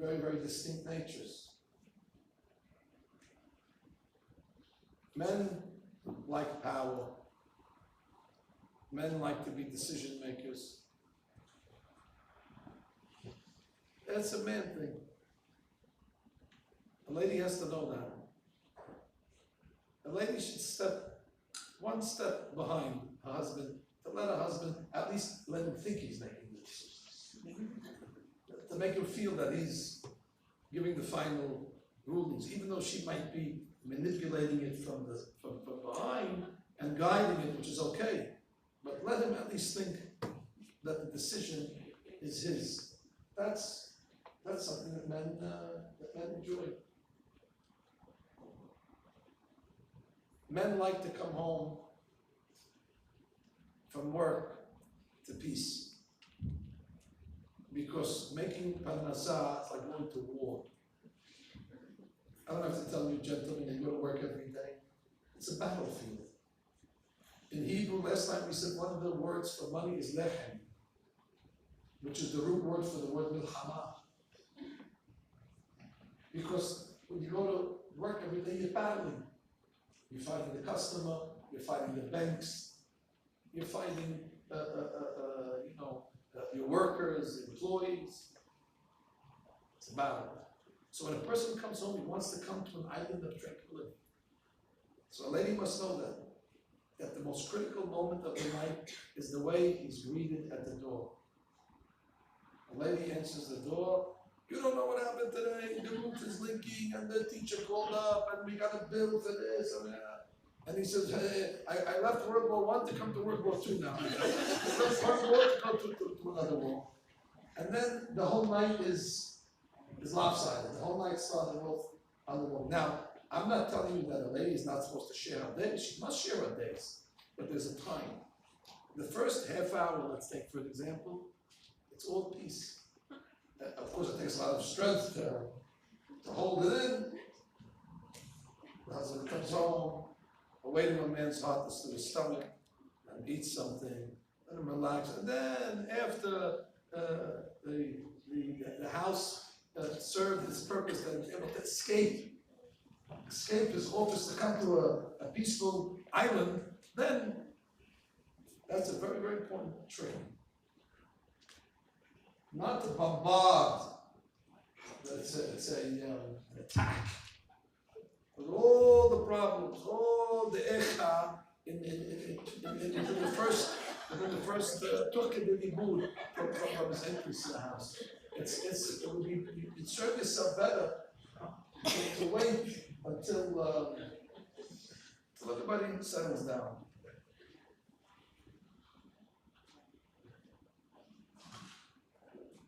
very, very distinct natures. Men like power. Men like to be decision makers. That's a man thing. A lady has to know that. A lady should step one step behind her husband, to let her husband, at least let him think he's making the decisions. To make him feel that he's giving the final rulings, even though she might be manipulating it from behind and guiding it, which is okay. But let him at least think that the decision is his. That's something that men enjoy. Men like to come home from work to peace, because making parnasah is like going to war. I don't have to tell you, gentlemen, you go to work every day. It's a battlefield. In Hebrew, last time we said one of the words for money is lechem, which is the root word for the word milchama. Because when you go to work every day, you're battling. You're fighting the customer, you're fighting the banks, you're fighting your workers, employees. It's a battle. So when a person comes home, he wants to come to an island of tranquility. So a lady must know that the most critical moment of the night is the way he's greeted at the door. A lady answers the door. You don't know what happened today. The roof is leaking, and the teacher called up, and we got a bill for this and that. And he says, hey, I left World War I to come to World War II now. I left one war to go to another war. And then the whole night is lopsided. The whole night started off on the wall. Now, I'm not telling you that a lady is not supposed to share her days. She must share her days. But there's a time. The first half hour, let's take for an example, it's all peace. Of course, it takes a lot of strength to hold it in. The husband comes home, away to a man's heart is to his stomach, and eats something, let him relax. And then after the house served its purpose, that he's able to escape his office to come to a peaceful island, then that's a very, very important trait. Not to bombard, it's an attack. With all the problems, all the echa within the first talking to the mood from his entrance to the house. You'd serve yourself better to wait until everybody settles down.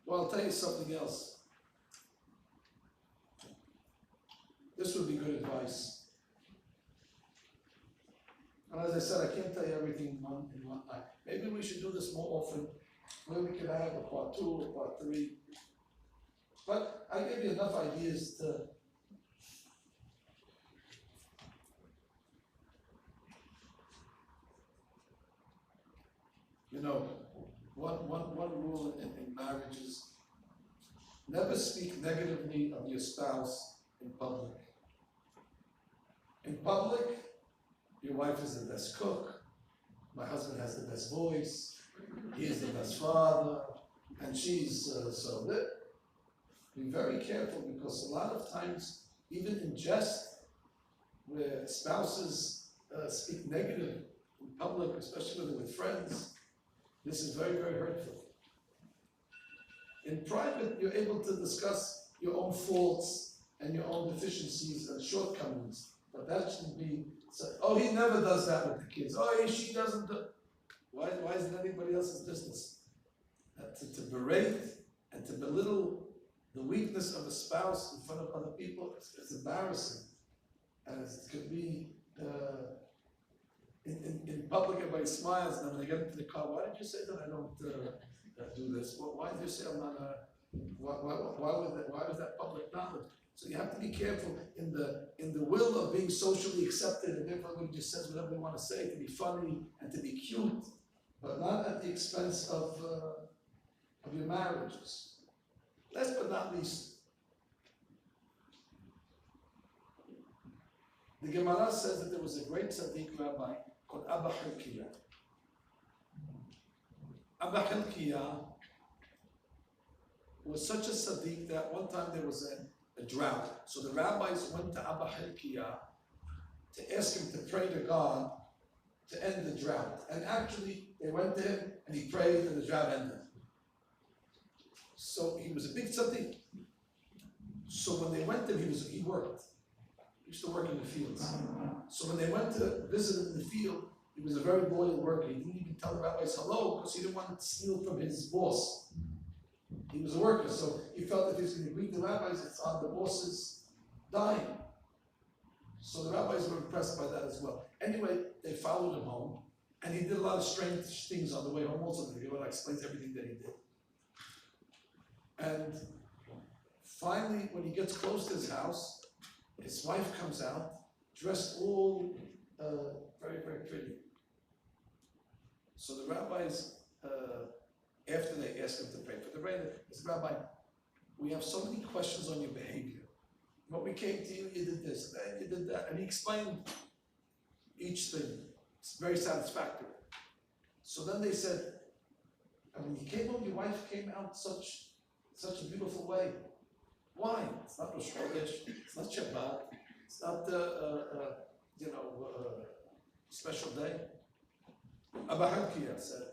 Well, I'll tell you something else. This would be good advice. And as I said, I can't tell you everything in one night. Maybe we should do this more often. Maybe we could have a part 2 or part 3. But I gave you enough ideas to one rule in marriage is never speak negatively of your spouse in public. In public, your wife is the best cook, my husband has the best voice, he is the best father, and she's so lit. Be very careful, because a lot of times, even in jest, where spouses speak negative in public, especially with friends, this is very, very hurtful. In private, you're able to discuss your own faults and your own deficiencies and shortcomings, but that shouldn't be said, oh, he never does that with the kids. Oh, she doesn't do. Why isn't anybody else's business? To berate and to belittle the weakness of a spouse in front of other people, it's embarrassing. And it could be, in public, everybody smiles, and then when they get into the car, why did you say that I don't do this? Well, why did you say I'm not why was that public knowledge? So you have to be careful in the will of being socially accepted, and therefore everybody just says whatever they want to say, to be funny and to be cute, but not at the expense of your marriages. Last but not least, The Gemara says that there was a great tzaddik rabbi called Abba Hilkiah. Abba Hilkiah was such a tzaddik that one time there was a drought. So the rabbis went to Abba Hilkiah to ask him to pray to God to end the drought. And actually, they went to him and he prayed and the drought ended. So he was a big tzaddik. So when they went to him, he worked. He used to work in the fields. So when they went to visit him in the field, he was a very loyal worker. He didn't even tell the rabbis hello because he didn't want to steal from his boss. He was a worker, so he felt that if he's going to greet the rabbis, it's on the boss's dime. So the rabbis were impressed by that as well. Anyway, they followed him home, and he did a lot of strange things on the way home also. The Gemara explains everything that he did. And finally, when he gets close to his house, his wife comes out, dressed all very, very pretty. So the rabbis, after they asked him to pray for the rain, they said, Rabbi, we have so many questions on your behavior. When we came to you, you did this, and you did that. And he explained each thing. It's very satisfactory. So then they said, and when you came home, your wife came out such a beautiful way. Why? It's not Rosh Chodesh, it's not Shabbat, it's not special day. Abba Hilkiah said,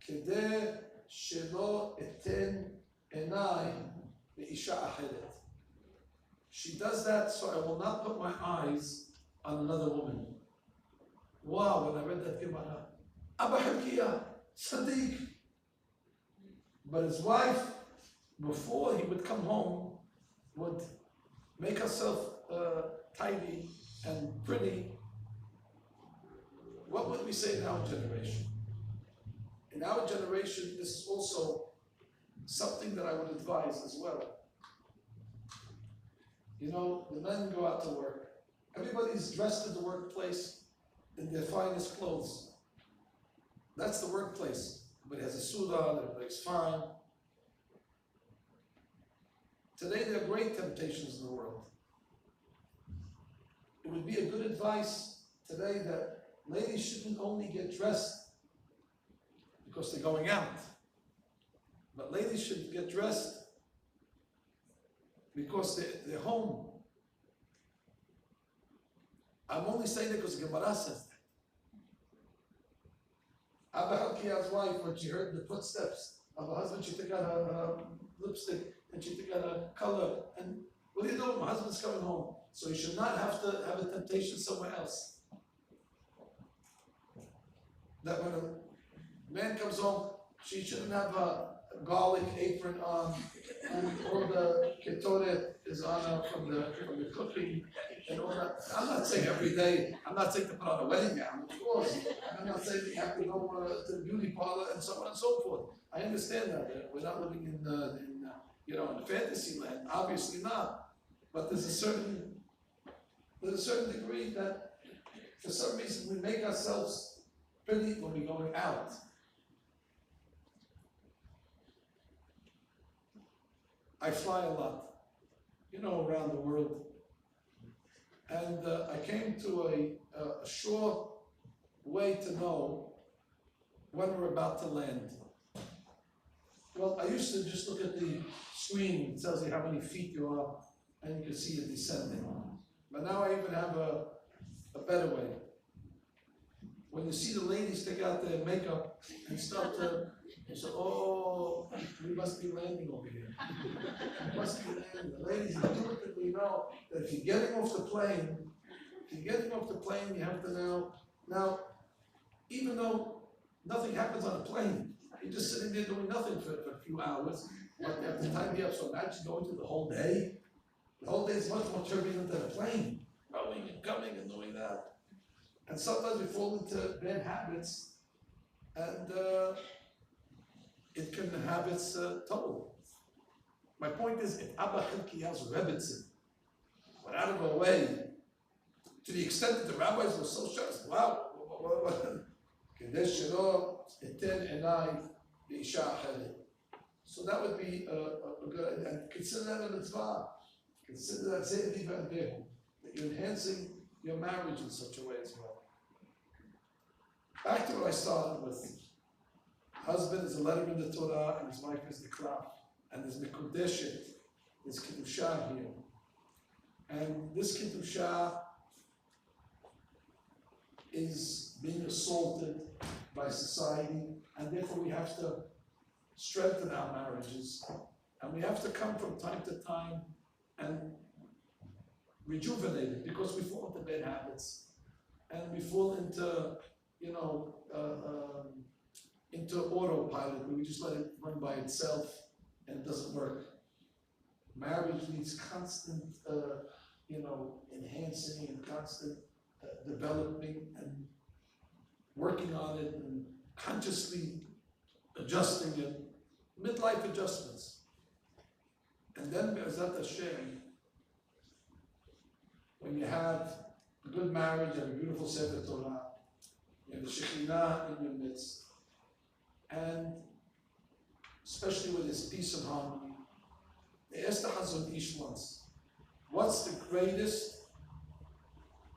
"Kedeh shelo eten enai leisha achelet." She does that so I will not put my eyes on another woman. Wow! When I read that Gemara, Abba Hilkiah, Sadiq, but his wife, before he would come home, would make herself tidy and pretty. What would we say in our generation? In our generation, this is also something that I would advise as well. You know, the men go out to work. Everybody's dressed in the workplace in their finest clothes. That's the workplace. Everybody has a suit on, everybody's fine. Today, there are great temptations in the world. It would be a good advice today that ladies shouldn't only get dressed because they're going out, but ladies should get dressed because they're home. I'm only saying that because the Gemara says that. Abba Hilkiah's wife, when she heard the footsteps of her husband, she took out her lipstick and she took out her color. And what do you do? My husband's coming home. So you should not have to have a temptation somewhere else. That when a man comes home, she shouldn't have a garlic apron on, and all the ketore is on her from the cooking and all that. I'm not saying every day. I'm not saying to put on a wedding gown, of course. I'm not saying that you have to go to the beauty parlor and so on and so forth. I understand that we're not living in in fantasy land. Obviously not. But there's a certain degree that for some reason we make ourselves pretty when we're going out. I fly a lot, around the world. And I came to a sure way to know when we're about to land. Well, I used to just look at the screen, it tells you how many feet you are, and you can see it descending. But now I even have a better way. When you see the ladies take out their makeup and start to, you say, oh, we must be landing over here. We must be landing. The ladies intuitively know that if you're getting off the plane, you have to now, even though nothing happens on a plane, you're just sitting there doing nothing for a few hours, but you have to time you up. So imagine going through the whole day. The whole day is much more turbulent than a plane, going and coming and doing that. And sometimes we fall into bad habits, and it can have its toll. My point is, if Abba Hilkiah's Rebbetzin went out of her way, to the extent that the rabbis were so shocked, wow, so that would be a good, and consider that a mitzvah. Consider that Zeh Diva and Behu. that you're enhancing your marriage in such a way as well. Back to what I started with. Husband is a letter in the Torah, and his wife is the klaf. And there's Mekudeshet, there's Kiddusha here. And this Kiddusha is being assaulted by society, and therefore we have to strengthen our marriages. And we have to come from time to time and rejuvenate it, because we fall into bad habits. And we fall into, into autopilot, where we just let it run by itself and it doesn't work. Marriage needs constant, enhancing and constant developing and working on it and consciously adjusting it, midlife adjustments. And then, Be'ezat Hashem, when you have a good marriage, you have a beautiful Sefer Torah, you have the Shekhinah in your midst, and especially when there's peace and harmony. They asked the Hazon Ish once, what's the greatest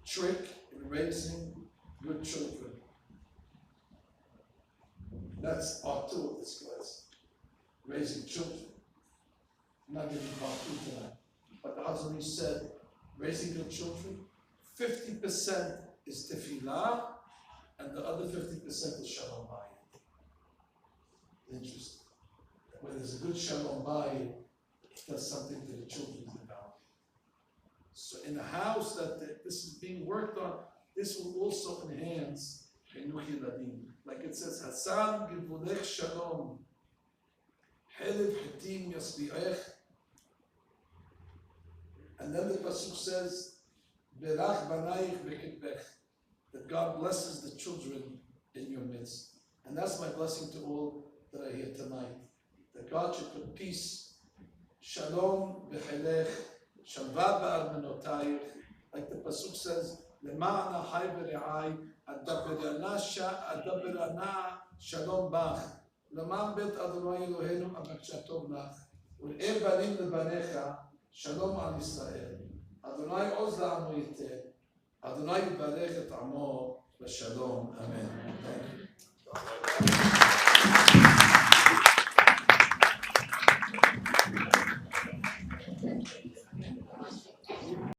trick in raising good children? That's part 2 of this class, raising children. I'm not giving part 2 tonight, but the Hazon Ish said, raising good children, 50% is tefillah, and the other 50% is Shalom Bayit. Interesting. When there's a good Shalom Bayit, it does something to the children's development. So in a house that this is being worked on, this will also enhance Chinuch Yeladim. Like it says, Hasan Givulech Shalom, Helev Hatim Yasbi'ech. And then the Pasuk says, Berach Banayich V'kitbech, that God blesses the children in your midst. And that's my blessing to all that are here tonight. That God should put peace, Shalom B'chelech, Shalva B'armenotayich, like the Pasuk says, Lema'ana Hai V're'ai, Adaberana Shalom Bach, Lema'an Bet Adonai Eloheinu Abakshatov Lach, Ul'e Banim Lebanecha, Shalom Al Yisrael. Adonai Oz La'amo Yiteh, Adonai Yibarech Et Amo V'Shalom. Amen. Thank you.